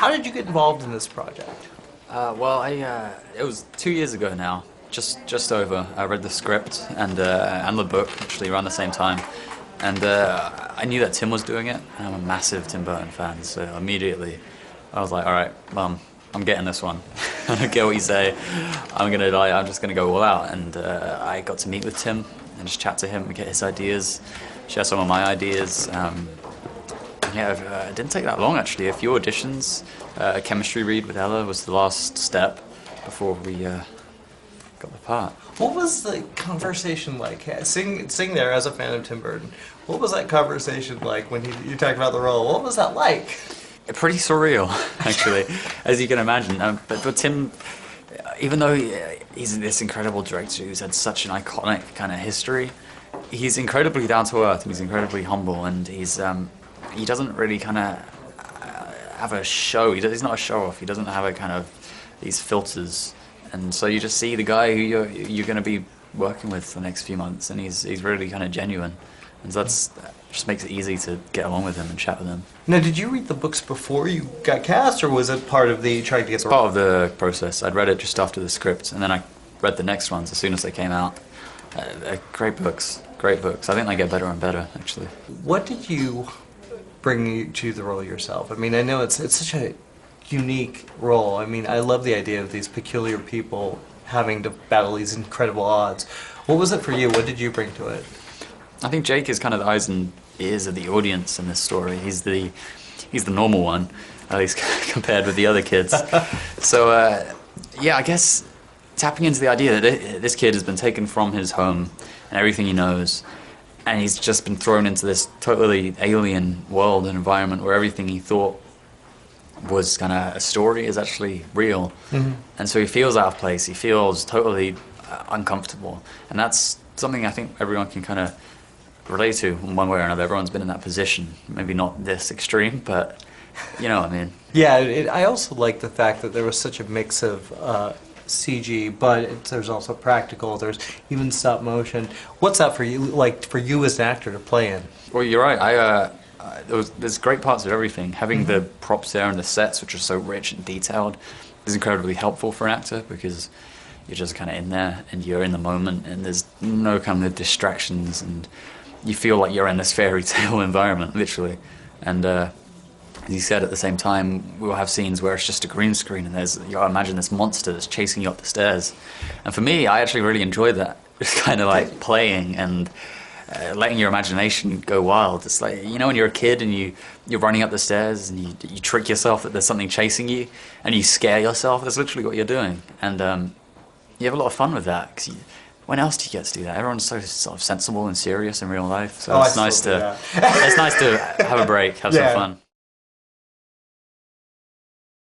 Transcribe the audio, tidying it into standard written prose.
how did you get involved in this project? Well, it was 2 years ago now, just over. I read the script and the book actually around the same time, and I knew that Tim was doing it, and I'm a massive Tim Burton fan, so immediately I was like, all right, I'm getting this one. I don't care what you say. I'm just gonna go all out, and I got to meet with Tim and just chat to him and get his ideas, share some of my ideas. It didn't take that long actually. A few auditions, a chemistry read with Ella was the last step before we got the part. What was the conversation like? Sing there as a fan of Tim Burton. What was that conversation like when you talked about the role? What was that like? Pretty surreal, actually, as you can imagine. But Tim, even though he's this incredible director who's had such an iconic kind of history, he's incredibly down to earth and he's incredibly humble, and he doesn't really kind of have a show. He's not a show off. He doesn't have a kind of these filters, and so you just see the guy who you're going to be working with for the next few months, and he's really kind of genuine, and so that just makes it easy to get along with him and chat with him. Now, did you read the books before you got cast, or was it part of the trying to get? It's part of the process. I'd read it just after the script, and then I read the next ones as soon as they came out. Great books. Great books. I think they get better and better, actually. What did you bring you to the role yourself? I mean, I know it's such a unique role. I mean, I love the idea of these peculiar people having to battle these incredible odds. What was it for you? What did you bring to it? I think Jake is kind of the eyes and ears of the audience in this story. He's the normal one, at least compared with the other kids. So yeah, I guess tapping into the idea that this kid has been taken from his home and everything he knows, and he's just been thrown into this totally alien world and environment where everything he thought was kind of a story is actually real. Mm-hmm. And so he feels out of place, he feels totally uncomfortable, and that's something I think everyone can kind of relate to in one way or another. Everyone's been in that position, maybe not this extreme, but you know what I mean. Yeah, I also like the fact that there was such a mix of CG, but there's also practical, there's even stop motion. What's that for you, like for you as an actor to play in? Well, you're right. There's great parts of everything. Having the props there and the sets, which are so rich and detailed, is incredibly helpful for an actor, because you're just kind of in there and you're in the moment, and there's no kind of distractions, and you feel like you're in this fairy tale environment, literally. And as you said, at the same time, we'll have scenes where it's just a green screen and you gotta imagine this monster that's chasing you up the stairs. And for me, I actually really enjoyed that. Just kind of like playing and letting your imagination go wild. It's like, you know, when you're a kid and you're running up the stairs and you trick yourself that there's something chasing you and you scare yourself. That's literally what you're doing. And you have a lot of fun with that, because when else do you get to do that? Everyone's so sort of sensible and serious in real life, so it's nice to have a break, have some fun.